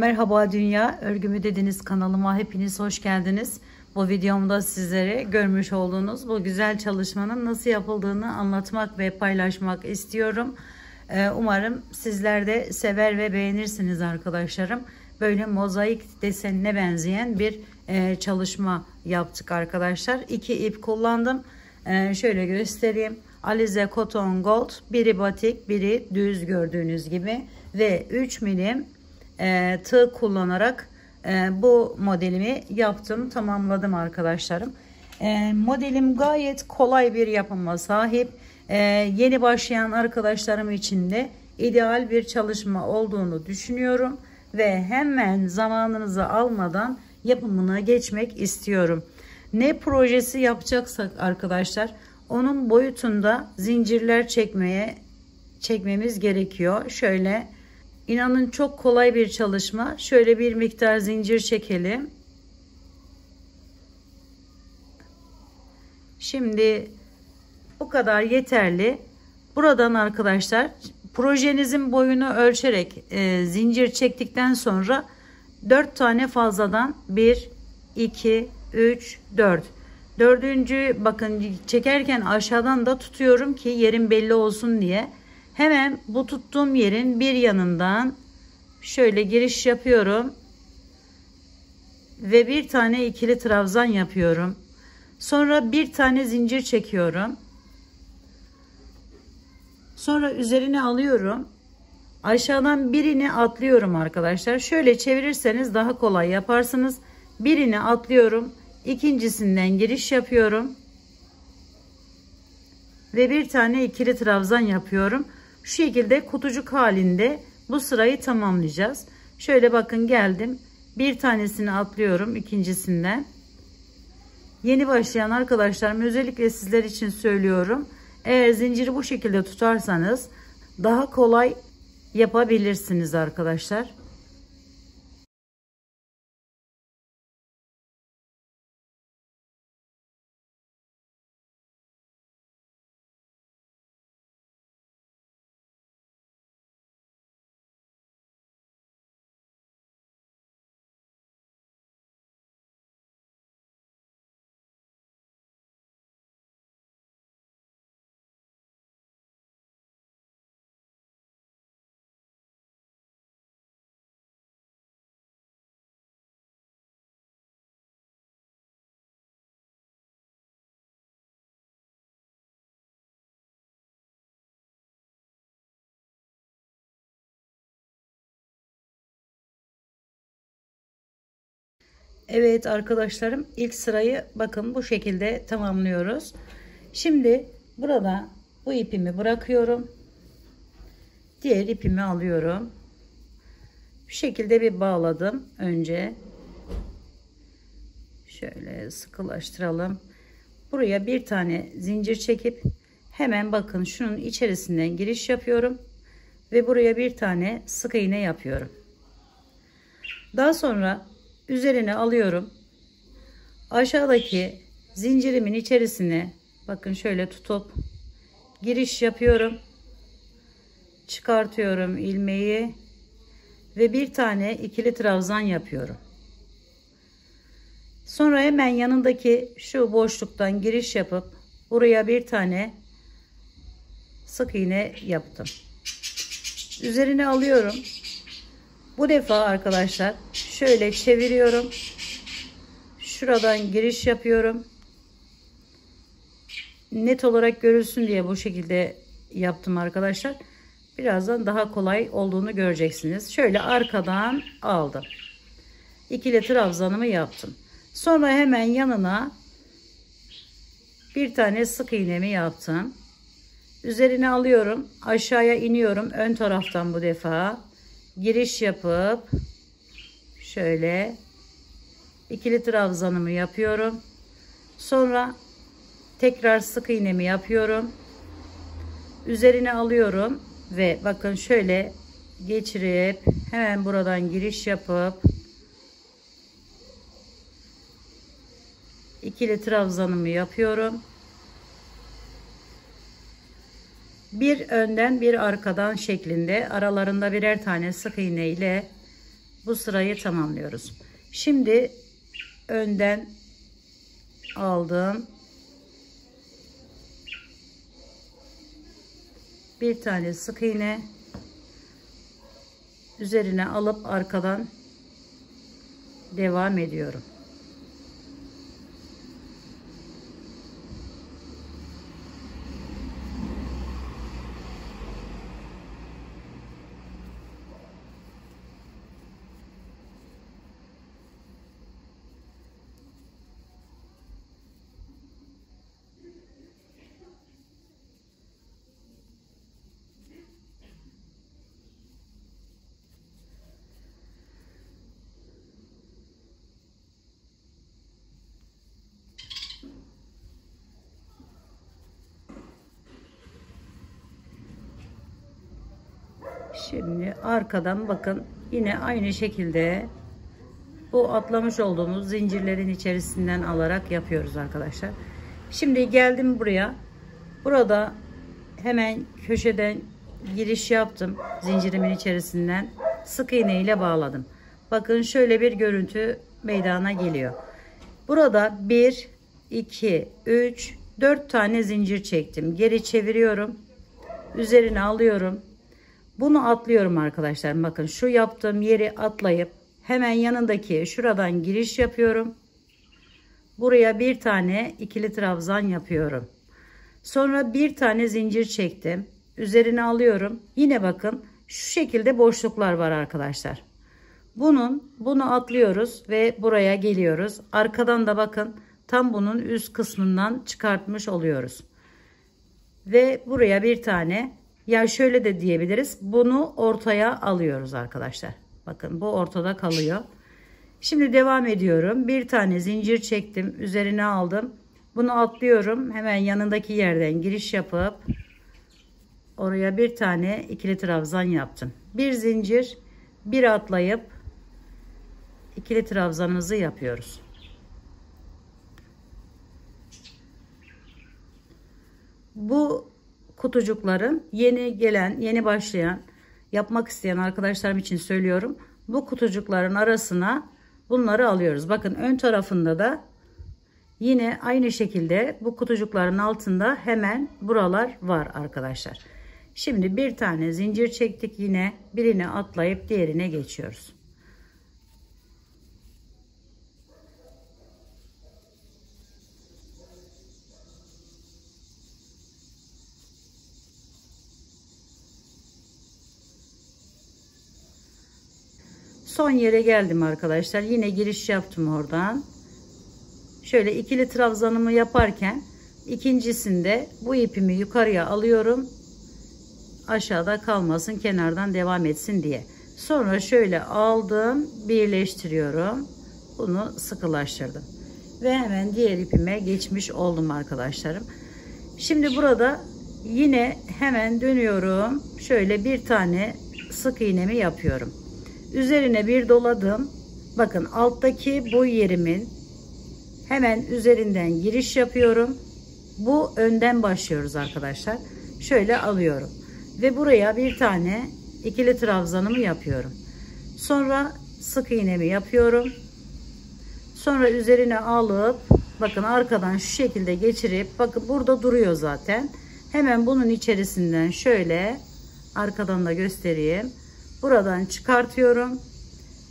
Merhaba Dünya, Örgümü Dediniz kanalıma hepiniz hoş geldiniz. Bu videomda sizlere görmüş olduğunuz bu güzel çalışmanın nasıl yapıldığını anlatmak ve paylaşmak istiyorum. Umarım sizler de sever ve beğenirsiniz arkadaşlarım. Böyle mozaik desenine benzeyen bir çalışma yaptık arkadaşlar. 2 ip kullandım. Şöyle göstereyim. Alize Cotton Gold, biri batik, biri düz gördüğünüz gibi ve 3 milim tığ kullanarak bu modelimi yaptım, tamamladım arkadaşlarım. Modelim gayet kolay bir yapıma sahip. Yeni başlayan arkadaşlarım için de ideal bir çalışma olduğunu düşünüyorum ve hemen zamanınızı almadan yapımına geçmek istiyorum. Ne projesi yapacaksak arkadaşlar, onun boyutunda zincirler çekmemiz gerekiyor. Şöyle, inanın çok kolay bir çalışma. Şöyle bir miktar zincir çekelim. Şimdi bu kadar yeterli. Buradan arkadaşlar projenizin boyunu ölçerek zincir çektikten sonra 4 tane fazladan 1, 2, 3, 4. Dördüncü, bakın çekerken aşağıdan da tutuyorum ki yerim belli olsun diye. Hemen bu tuttuğum yerin bir yanından şöyle giriş yapıyorum ve bir tane ikili trabzan yapıyorum. Sonra bir tane zincir çekiyorum. Sonra üzerine alıyorum. Aşağıdan birini atlıyorum arkadaşlar. Şöyle çevirirseniz daha kolay yaparsınız. Birini atlıyorum. İkincisinden giriş yapıyorum. Ve bir tane ikili trabzan yapıyorum. Şu şekilde kutucuk halinde bu sırayı tamamlayacağız. Şöyle bakın, geldim. Bir tanesini atlıyorum ikincisinden. Yeni başlayan arkadaşlarım, özellikle sizler için söylüyorum. Eğer zinciri bu şekilde tutarsanız daha kolay yapabilirsiniz arkadaşlar. Evet arkadaşlarım, ilk sırayı bakın bu şekilde tamamlıyoruz. Şimdi burada bu ipimi bırakıyorum. Diğer ipimi alıyorum. Bu şekilde bir bağladım önce. Şöyle sıkılaştıralım. Buraya bir tane zincir çekip hemen bakın şunun içerisinden giriş yapıyorum. Ve buraya bir tane sık iğne yapıyorum. Daha sonra üzerine alıyorum. Aşağıdaki zincirimin içerisine bakın şöyle tutup giriş yapıyorum. Çıkartıyorum ilmeği ve bir tane ikili trabzan yapıyorum. Sonra hemen yanındaki şu boşluktan giriş yapıp buraya bir tane sık iğne yaptım. Üzerine alıyorum. Bu defa arkadaşlar şöyle çeviriyorum. Şuradan giriş yapıyorum. Net olarak görülsün diye bu şekilde yaptım arkadaşlar. Birazdan daha kolay olduğunu göreceksiniz. Şöyle arkadan aldım. İkili trabzanımı yaptım. Sonra hemen yanına bir tane sık iğnemi yaptım. Üzerine alıyorum. Aşağıya iniyorum. Ön taraftan bu defa giriş yapıp şöyle ikili trabzanımı yapıyorum. Sonra tekrar sık iğnemi yapıyorum. Üzerine alıyorum ve bakın şöyle geçirip hemen buradan giriş yapıp ikili trabzanımı yapıyorum. Bir önden bir arkadan şeklinde aralarında birer tane sık iğne ile Bu sırayı tamamlıyoruz. Şimdi önden aldım. Bir tane sık iğne, üzerine alıp arkadan devam ediyorum. Şimdi arkadan bakın yine aynı şekilde bu atlamış olduğumuz zincirlerin içerisinden alarak yapıyoruz arkadaşlar. Şimdi geldim buraya. Burada hemen köşeden giriş yaptım. Zincirimin içerisinden sık iğne ile bağladım. Bakın şöyle bir görüntü meydana geliyor. Burada 1, 2, 3, 4 tane zincir çektim. Geri çeviriyorum. Üzerine alıyorum. Bunu atlıyorum arkadaşlar. Bakın şu yaptığım yeri atlayıp hemen yanındaki şuradan giriş yapıyorum. Buraya bir tane ikili trabzan yapıyorum. Sonra bir tane zincir çektim. Üzerine alıyorum. Yine bakın şu şekilde boşluklar var arkadaşlar. Bunu atlıyoruz ve buraya geliyoruz. Arkadan da bakın tam bunun üst kısmından çıkartmış oluyoruz. Ve buraya bir tane, ya şöyle de diyebiliriz. Bunu ortaya alıyoruz arkadaşlar. Bakın bu ortada kalıyor. Şimdi devam ediyorum. Bir tane zincir çektim. Üzerine aldım. Bunu atlıyorum. Hemen yanındaki yerden giriş yapıp oraya bir tane ikili trabzan yaptım. Bir zincir, bir atlayıp ikili trabzanımızı yapıyoruz. Bu kutucukların yeni gelen, yeni başlayan, yapmak isteyen arkadaşlarım için söylüyorum. Bu kutucukların arasına bunları alıyoruz. Bakın ön tarafında da yine aynı şekilde bu kutucukların altında hemen buralar var arkadaşlar. Şimdi bir tane zincir çektik, yine birini atlayıp diğerine geçiyoruz. Son yere geldim arkadaşlar. Yine giriş yaptım oradan. Şöyle ikili trabzanımı yaparken ikincisinde bu ipimi yukarıya alıyorum. Aşağıda kalmasın, kenardan devam etsin diye. Sonra şöyle aldım, birleştiriyorum. Bunu sıkılaştırdım. Ve hemen diğer ipime geçmiş oldum arkadaşlarım. Şimdi burada yine hemen dönüyorum. Şöyle bir tane sık iğnemi yapıyorum. Üzerine bir doladım. Bakın alttaki bu yerimin hemen üzerinden giriş yapıyorum. Bu önden başlıyoruz arkadaşlar. Şöyle alıyorum. Ve buraya bir tane ikili trabzanımı yapıyorum. Sonra sık iğnemi yapıyorum. Sonra üzerine alıp bakın arkadan şu şekilde geçirip, bakın burada duruyor zaten. Hemen bunun içerisinden şöyle arkadan da göstereyim. Buradan çıkartıyorum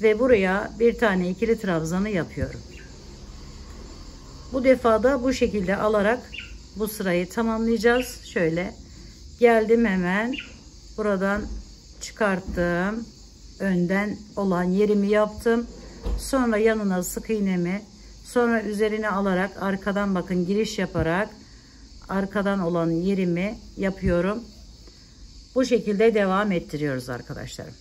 ve buraya bir tane ikili trabzanı yapıyorum. Bu defa da bu şekilde alarak bu sırayı tamamlayacağız. Şöyle geldim, hemen buradan çıkarttım. Önden olan yerimi yaptım. Sonra yanına sık iğnemi, sonra üzerine alarak arkadan bakın giriş yaparak arkadan olan yerimi yapıyorum. Bu şekilde devam ettiriyoruz arkadaşlarım.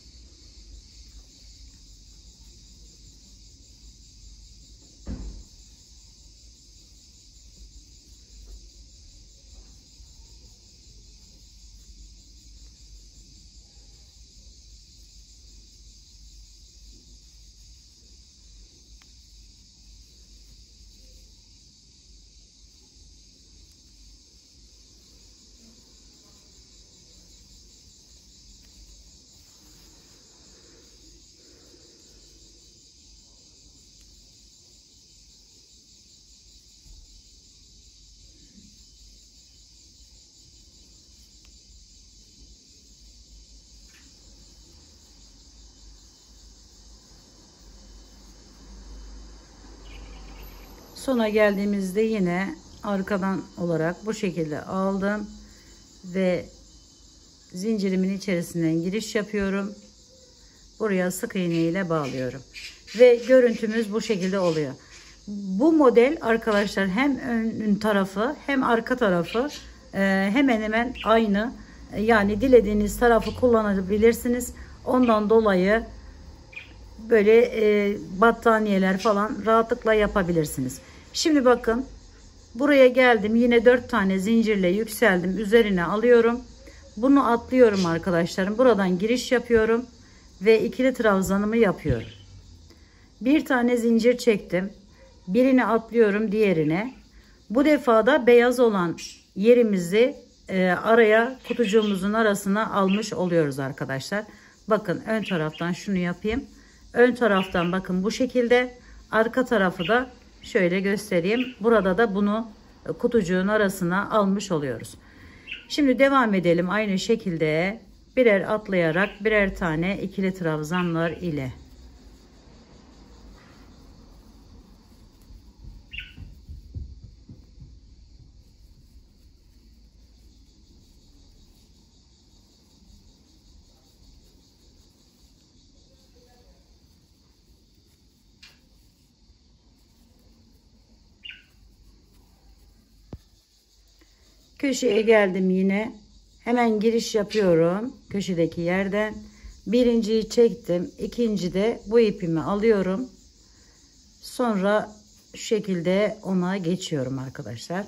Sona geldiğimizde yine arkadan olarak bu şekilde aldım ve zincirimin içerisinden giriş yapıyorum. Buraya sık iğne ile bağlıyorum ve görüntümüz bu şekilde oluyor. Bu model arkadaşlar hem ön tarafı hem arka tarafı hemen hemen aynı. Yani dilediğiniz tarafı kullanabilirsiniz. Ondan dolayı böyle battaniyeler falan rahatlıkla yapabilirsiniz. Şimdi bakın, buraya geldim. Yine 4 tane zincirle yükseldim. Üzerine alıyorum. Bunu atlıyorum arkadaşlarım. Buradan giriş yapıyorum ve ikili trabzanımı yapıyorum. Bir tane zincir çektim. Birini atlıyorum diğerine. Bu defa da beyaz olan yerimizi araya, kutucuğumuzun arasına almış oluyoruz arkadaşlar. Bakın ön taraftan şunu yapayım. Ön taraftan bakın bu şekilde. Arka tarafı da şöyle göstereyim. Burada da bunu kutucuğun arasına almış oluyoruz. Şimdi devam edelim aynı şekilde. Birer atlayarak birer tane ikili trabzanlar ile. Köşeye geldim yine. Hemen giriş yapıyorum. Köşedeki yerden. Birinciyi çektim. İkinci de bu ipimi alıyorum. Sonra şu şekilde ona geçiyorum arkadaşlar.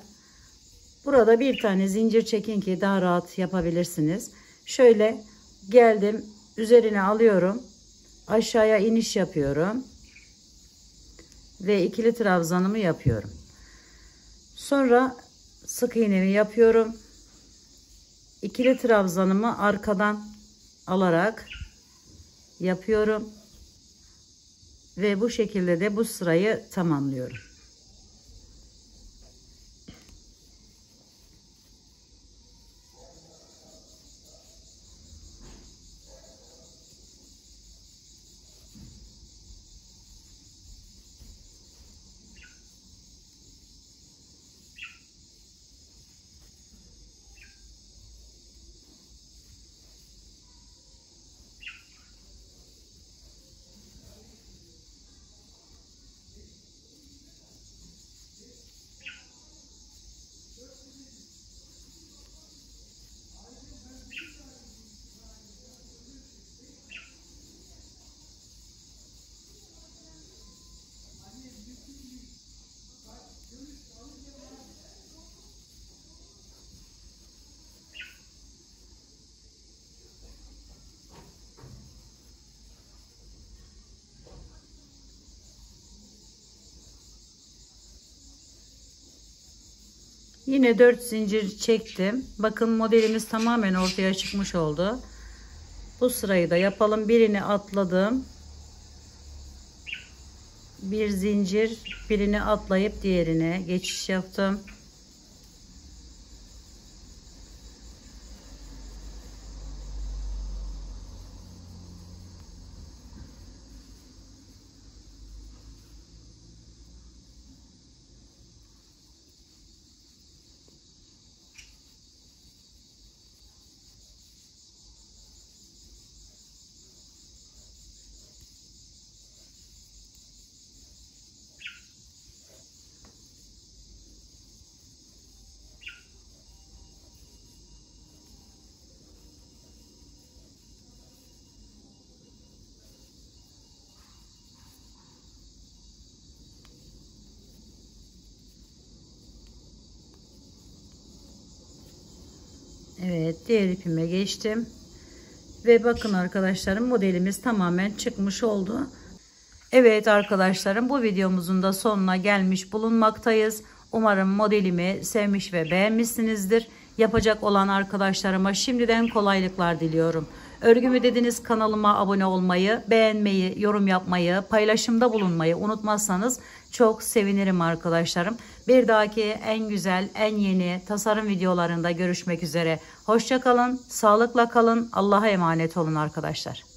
Burada bir tane zincir çekin ki daha rahat yapabilirsiniz. Şöyle geldim. Üzerine alıyorum. Aşağıya iniş yapıyorum. Ve ikili trabzanımı yapıyorum. Sonra sık iğnemi yapıyorum. İkili trabzanımı arkadan alarak yapıyorum. Ve bu şekilde de bu sırayı tamamlıyorum. Yine 4 zincir çektim. Bakın modelimiz tamamen ortaya çıkmış oldu. Bu sırayı da yapalım. Birini atladım. Bir zincir, birini atlayıp diğerine geçiş yaptım. Evet, diğer ipime geçtim. Ve bakın arkadaşlarım, modelimiz tamamen çıkmış oldu. Evet arkadaşlarım, bu videomuzun da sonuna gelmiş bulunmaktayız. Umarım modelimi sevmiş ve beğenmişsinizdir. Yapacak olan arkadaşlarıma şimdiden kolaylıklar diliyorum. Örgümü dediniz kanalıma abone olmayı, beğenmeyi, yorum yapmayı, paylaşımda bulunmayı unutmazsanız çok sevinirim arkadaşlarım. Bir dahaki en güzel, en yeni tasarım videolarında görüşmek üzere. Hoşça kalın, sağlıkla kalın, Allah'a emanet olun arkadaşlar.